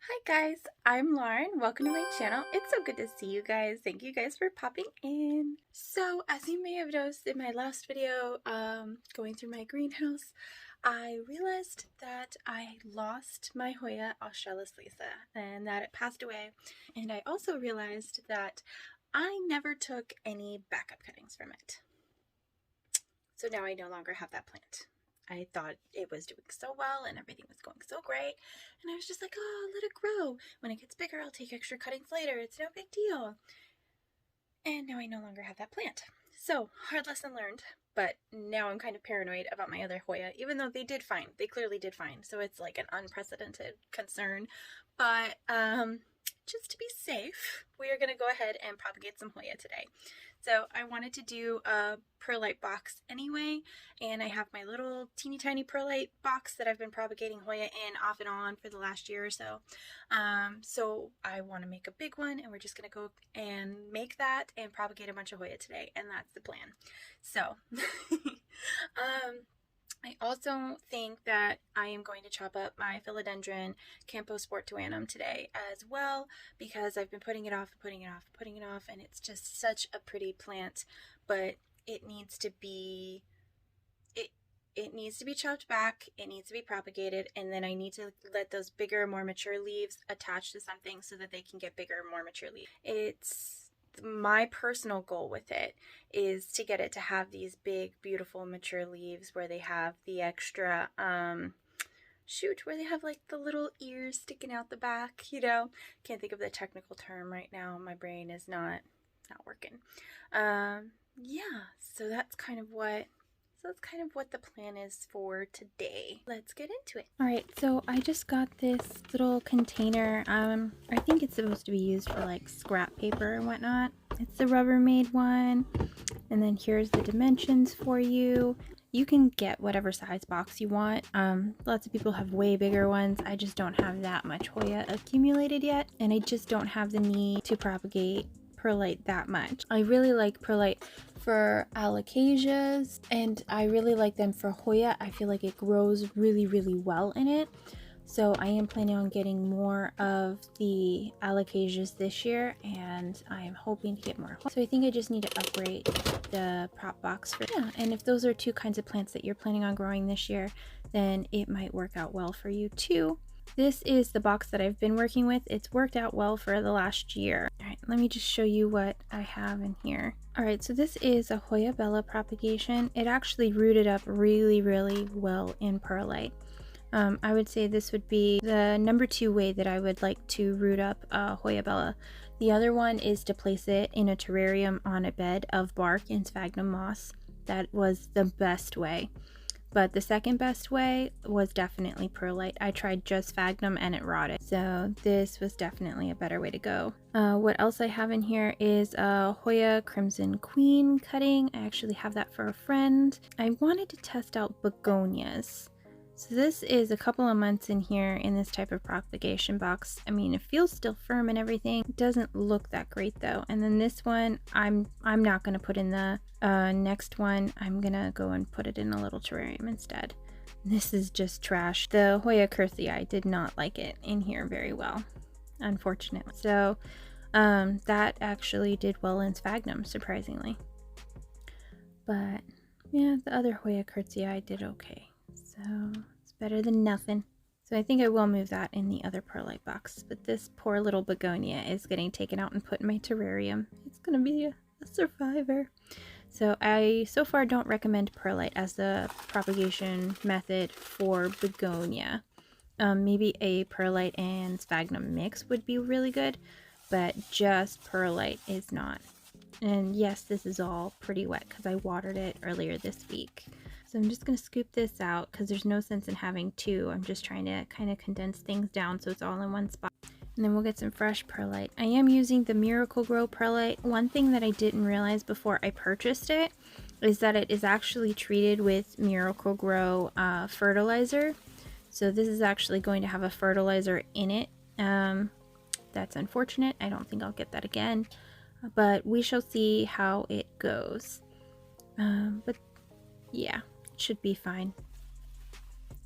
Hi guys, I'm Lauren. Welcome to my channel. It's so good to see you guys. Thank you guys for popping in. So as you may have noticed in my last video, going through my greenhouse, I realized that I lost my Hoya Australis Lisa and that it passed away. And I also realized that I never took any backup cuttings from it. So now I no longer have that plant. I thought it was doing so well and everything was going so great. And I was just like, oh, let it grow. When it gets bigger, I'll take extra cuttings later. It's no big deal. And now I no longer have that plant. So, hard lesson learned. But now I'm kind of paranoid about my other Hoya, even though they did fine. They clearly did fine. So it's like an unprecedented concern. But just to be safe, we are going to go ahead and propagate some Hoya today. So I wanted to do a perlite box anyway, and I have my little teeny tiny perlite box that I've been propagating Hoya in off and on for the last year or so. So I want to make a big one, and we're just going to go and make that and propagate a bunch of Hoya today, and that's the plan. So I also think that I am going to chop up my philodendron Campo Sportuanum today as well, because I've been putting it off and putting it off, and it's just such a pretty plant, but it needs to be it needs to be chopped back, it needs to be propagated, and then I need to let those bigger, more mature leaves attach to something so that they can get bigger, more mature leaves. It's my personal goal with it is to get it to have these big, beautiful, mature leaves where they have the extra, where they have like the little ears sticking out the back, you know. Can't think of the technical term right now. My brain is not working. Yeah, so that's kind of what the plan is for today. Let's get into it. All right, so I just got this little container. I think it's supposed to be used for like scrap paper and whatnot. It's the Rubbermaid one. And then here's the dimensions for you. You can get whatever size box you want. Lots of people have way bigger ones. I just don't have that much Hoya accumulated yet. And I just don't have the need to propagate perlite that much. I really like perlite for alocasias, and I really like them for Hoya. I feel like it grows really, really well in it. So I am planning on getting more of the alocasias this year, and I am hoping to get more. So I think I just need to upgrade the prop box for, yeah. And if those are two kinds of plants that you're planning on growing this year, then it might work out well for you too. This is the box that I've been working with. It's worked out well for the last year. All right, let me just show you what I have in here. All right, so this is a Hoya propagation. It actually rooted up really, really well in perlite. I would say this would be the number 2 way that I would like to root up Hoya. The other one is to place it in a terrarium on a bed of bark and sphagnum moss. That was the best way. But the second best way was definitely perlite. I tried just sphagnum and it rotted. So this was definitely a better way to go. What else I have in here is a Hoya Crimson Queen cutting. I actually have that for a friend. I wanted to test out begonias. So this is a couple of months in here in this type of propagation box. I mean, it feels still firm and everything. It doesn't look that great though. And then this one, I'm not going to put in the next one. I'm going to go and put it in a little terrarium instead. This is just trash. The Hoya Curthii did not like it in here very well, unfortunately. So that actually did well in sphagnum, surprisingly. But yeah, the other Hoya Curthii did okay. So it's better than nothing. So I think I will move that in the other perlite box. But this poor little begonia is getting taken out and put in my terrarium. It's going to be a survivor. So I so far don't recommend perlite as the propagation method for begonia. Maybe a perlite and sphagnum mix would be really good, but just perlite is not. And yes, this is all pretty wet because I watered it earlier this week. So I'm just going to scoop this out because there's no sense in having two. I'm just trying to kind of condense things down so it's all in one spot. And then we'll get some fresh perlite. I am using the Miracle-Gro perlite. One thing that I didn't realize before I purchased it is that it is actually treated with Miracle-Gro fertilizer. So this is actually going to have a fertilizer in it. That's unfortunate. I don't think I'll get that again. But we shall see how it goes. But yeah, it should be fine.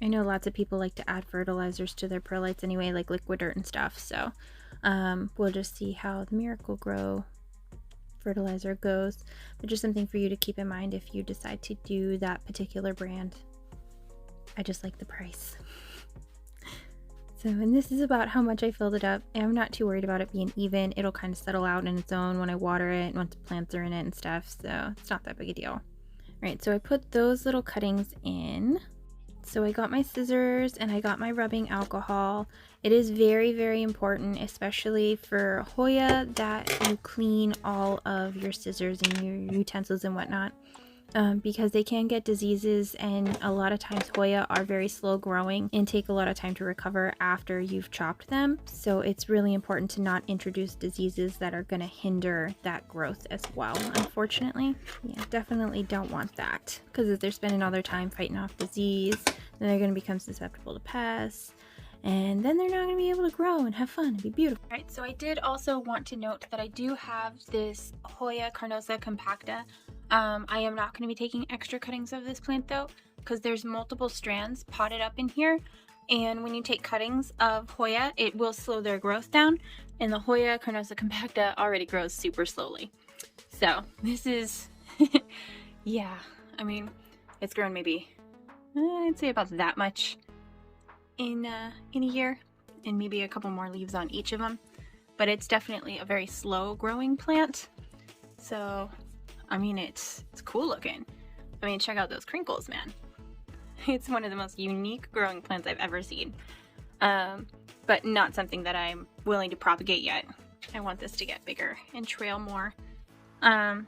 I know lots of people like to add fertilizers to their perlites anyway, like liquid dirt and stuff. So we'll just see how the Miracle-Gro fertilizer goes. But just something for you to keep in mind if you decide to do that particular brand. I just like the price. So, and this is about how much I filled it up. And I'm not too worried about it being even. It'll kind of settle out in its own when I water it and once the plants are in it and stuff. So it's not that big a deal. All right, so I put those little cuttings in. So I got my scissors and I got my rubbing alcohol. It is very, very important, especially for Hoya, that you clean all of your scissors and your utensils and whatnot, because they can get diseases, and a lot of times Hoya are very slow growing and take a lot of time to recover after you've chopped them. So it's really important to not introduce diseases that are going to hinder that growth as well, unfortunately. Yeah, definitely don't want that, because if they're spending all their time fighting off disease, then they're going to become susceptible to pests, and then they're not going to be able to grow and have fun and be beautiful. All right, so I did also want to note that I do have this Hoya carnosa compacta. I am not going to be taking extra cuttings of this plant though, because there's multiple strands potted up in here, and when you take cuttings of Hoya, it will slow their growth down, and the Hoya carnosa compacta already grows super slowly. So this is, yeah, I mean, it's grown maybe, I'd say about that much in a year, and maybe a couple more leaves on each of them, but it's definitely a very slow growing plant. So I mean, it's cool looking. I mean, check out those crinkles, man. It's one of the most unique growing plants I've ever seen, but not something that I'm willing to propagate yet. I want this to get bigger and trail more, and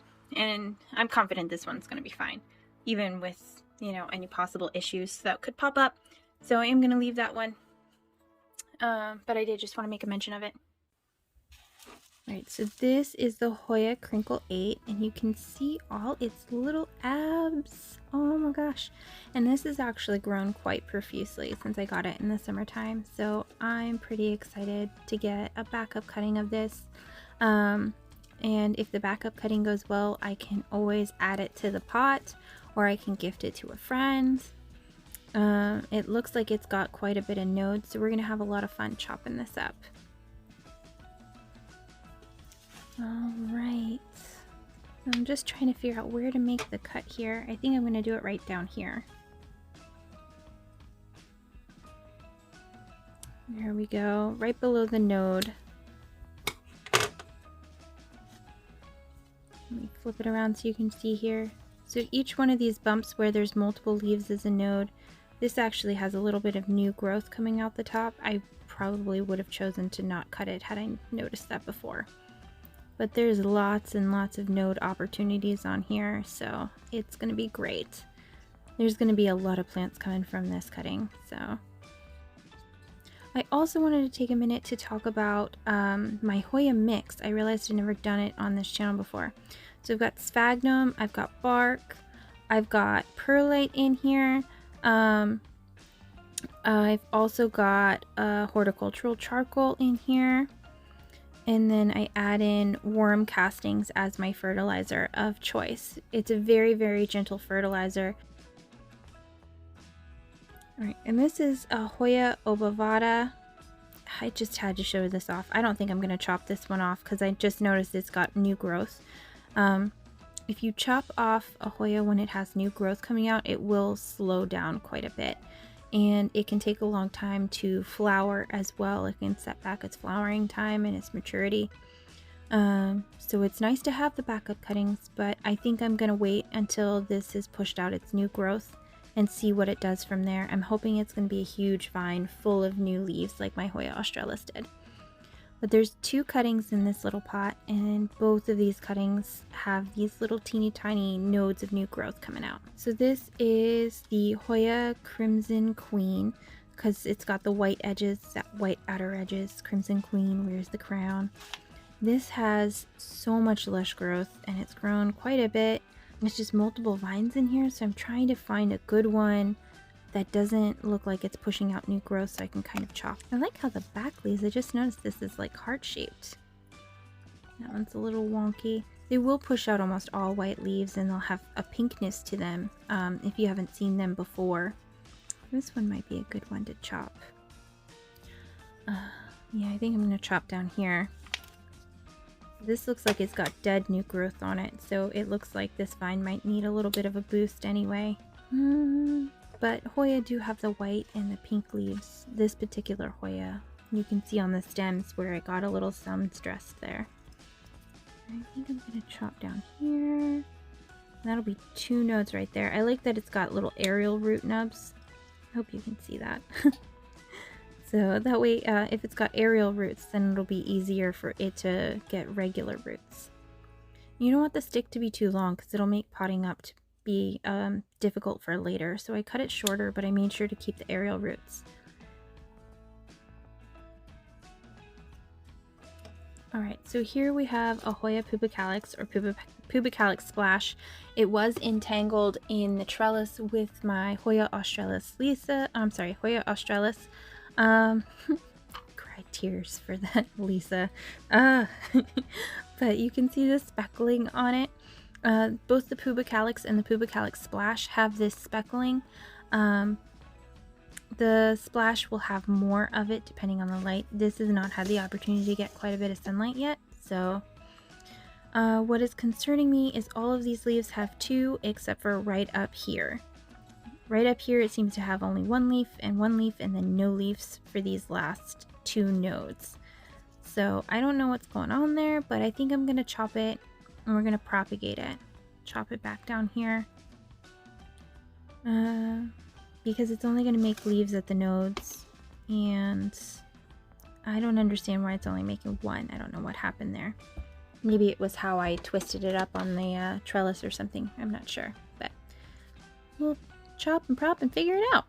I'm confident this one's going to be fine, even with, you know, any possible issues that could pop up. So I am going to leave that one, but I did just want to make a mention of it. Alright, so this is the Hoya Crinkle 8, and you can see all its little abs. Oh my gosh. And this is actually grown quite profusely since I got it in the summertime, so I'm pretty excited to get a backup cutting of this. And if the backup cutting goes well, I can always add it to the pot, or I can gift it to a friend. It looks like it's got quite a bit of nodes, so we're going to have a lot of fun chopping this up. Alright, I'm just trying to figure out where to make the cut here. I think I'm going to do it right down here. There we go, right below the node. Let me flip it around so you can see here. So each one of these bumps where there's multiple leaves is a node. This actually has a little bit of new growth coming out the top. I probably would have chosen to not cut it had I noticed that before. But there's lots and lots of node opportunities on here, so it's going to be great. There's going to be a lot of plants coming from this cutting. So I also wanted to take a minute to talk about my Hoya mix. I realized I've never done it on this channel before. So I've got sphagnum, I've got bark, I've got perlite in here. I've also got horticultural charcoal in here. And then I add in worm castings as my fertilizer of choice. It's a very, very gentle fertilizer. Alright, and this is a Hoya obovata. I just had to show this off. I don't think I'm going to chop this one off because I just noticed it's got new growth. If you chop off a Hoya when it has new growth coming out, it will slow down quite a bit. And it can take a long time to flower as well. It can set back its flowering time and its maturity. So it's nice to have the backup cuttings, but I think I'm going to wait until this has pushed out its new growth and see what it does from there. I'm hoping it's going to be a huge vine full of new leaves like my Hoya australis did. But there's two cuttings in this little pot, and both of these cuttings have these little teeny tiny nodes of new growth coming out. So this is the Hoya Crimson Queen, because it's got the white edges, that white outer edges. Crimson Queen, where's the crown? This has so much lush growth, and it's grown quite a bit. There's just multiple vines in here, so I'm trying to find a good one that doesn't look like it's pushing out new growth so I can kind of chop. I like how the back leaves, I just noticed this is like heart-shaped. That one's a little wonky. They will push out almost all white leaves, and they'll have a pinkness to them if you haven't seen them before. this one might be a good one to chop. Yeah, I think I'm going to chop down here. This looks like it's got dead new growth on it, so it looks like this vine might need a little bit of a boost anyway. But Hoya do have the white and the pink leaves. This particular Hoya, you can see on the stems where it got a little sun stressed there. I think I'm going to chop down here. That'll be 2 nodes right there. I like that it's got little aerial root nubs. I hope you can see that. So that way, if it's got aerial roots, then it'll be easier for it to get regular roots. You don't want the stick to be too long because it'll make potting up to be difficult for later. So I cut it shorter, but I made sure to keep the aerial roots. Alright, so here we have a Hoya pubicalyx or pubicalyx splash. It was entangled in the trellis with my Hoya australis Hoya australis. Cried tears for that, Lisa. But you can see the speckling on it. Both the pubicalyx and the pubicalyx splash have this speckling. The splash will have more of it depending on the light. This has not had the opportunity to get quite a bit of sunlight yet, so what is concerning me is all of these leaves have 2 except for right up here. Right up here it seems to have only 1 leaf, and then no leaves for these last 2 nodes. So I don't know what's going on there, but I think I'm going to chop it and we're going to propagate it. Chop it back down here. Because it's only going to make leaves at the nodes, and I don't understand why it's only making 1. I don't know what happened there. Maybe it was how I twisted it up on the trellis or something. I'm not sure, but we'll chop and prop and figure it out.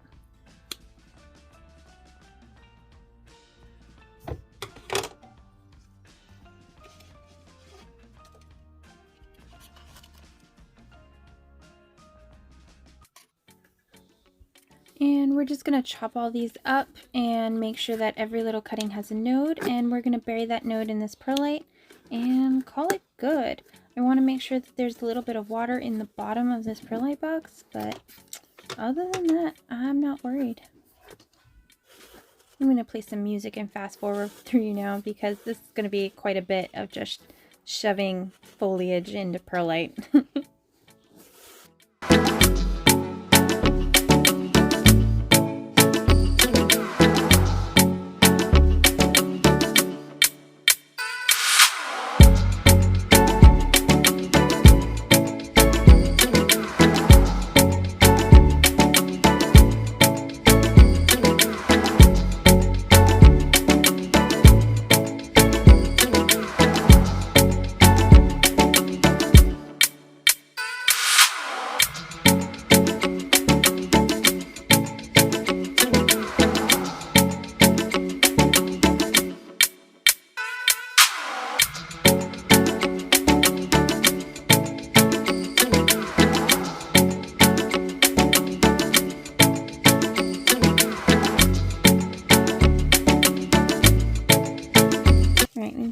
And we're just going to chop all these up and make sure that every little cutting has a node, and we're going to bury that node in this perlite and call it good. I want to make sure that there's a little bit of water in the bottom of this perlite box, but other than that, I'm not worried. I'm going to play some music and fast forward through you now because this is going to be quite a bit of just shoving foliage into perlite.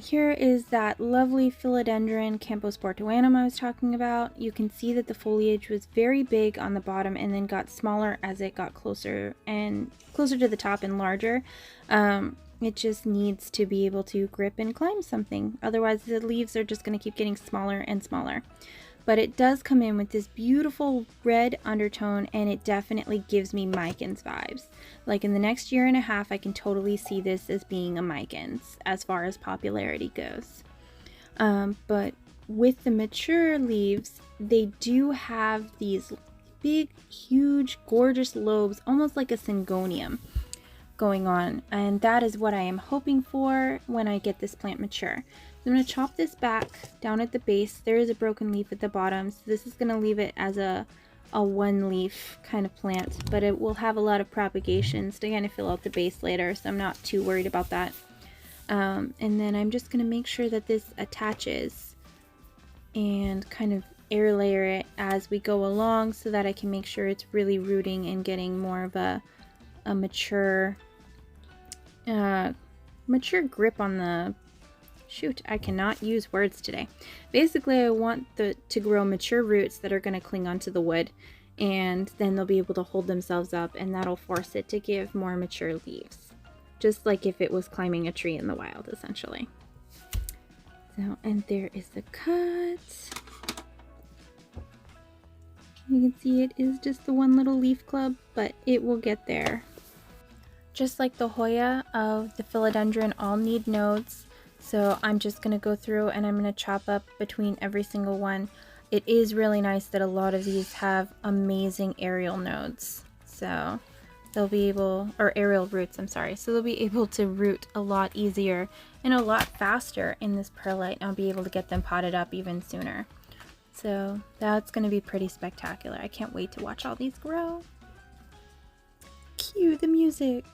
Here is that lovely philodendron Camposportuanum I was talking about. You can see that the foliage was very big on the bottom and then got smaller as it got closer to the top and larger. It just needs to be able to grip and climb something. Otherwise the leaves are just going to keep getting smaller and smaller. But it does come in with this beautiful red undertone, and it definitely gives me Micans vibes. Like in the next year and a half, I can totally see this as being a Micans as far as popularity goes. But with the mature leaves, they do have these big, huge, gorgeous lobes, almost like a syngonium going on. And that is what I am hoping for when I get this plant mature. I'm going to chop this back down at the base. There is a broken leaf at the bottom, so this is going to leave it as a one leaf kind of plant, but it will have a lot of propagations to kind of fill out the base later, so I'm not too worried about that. And then I'm just going to make sure that this attaches and kind of air layer it as we go along so that I can make sure it's really rooting and getting more of a mature grip on the... Shoot, I cannot use words today. Basically, I want to grow mature roots that are going to cling onto the wood and then they'll be able to hold themselves up, and that'll force it to give more mature leaves. Just like if it was climbing a tree in the wild, essentially. So, and there is the cut. You can see it is just the one little leaf club, but it will get there. Just like the Hoya of the philodendron all need nodes, so I'm just going to go through and I'm going to chop up between every single one. It is really nice that a lot of these have amazing aerial nodes, so they'll be able, or aerial roots, I'm sorry, so they'll be able to root a lot easier and a lot faster in this perlite, and I'll be able to get them potted up even sooner. So that's going to be pretty spectacular. I can't wait to watch all these grow. Cue the music.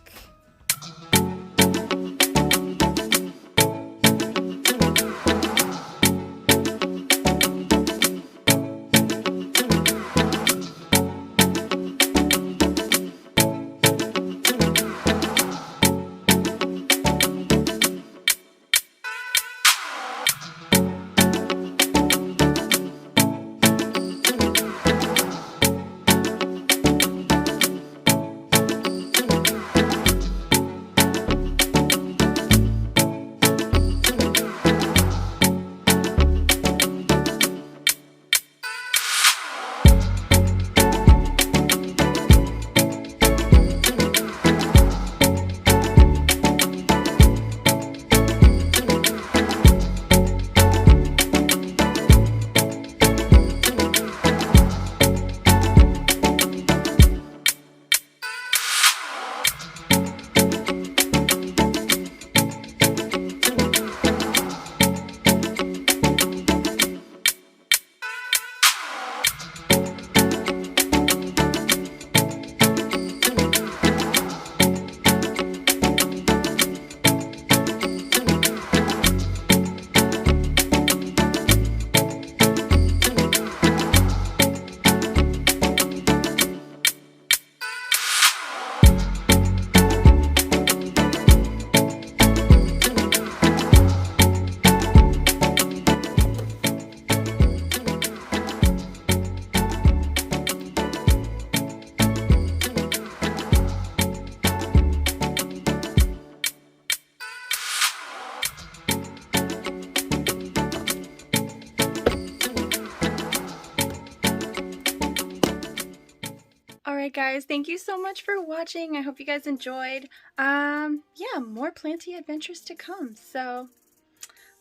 Alright guys, thank you so much for watching. I hope you guys enjoyed. Yeah, more planty adventures to come. So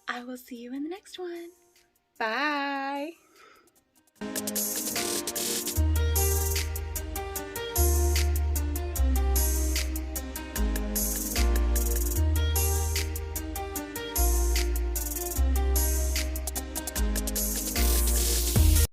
I will see you in the next one. Bye!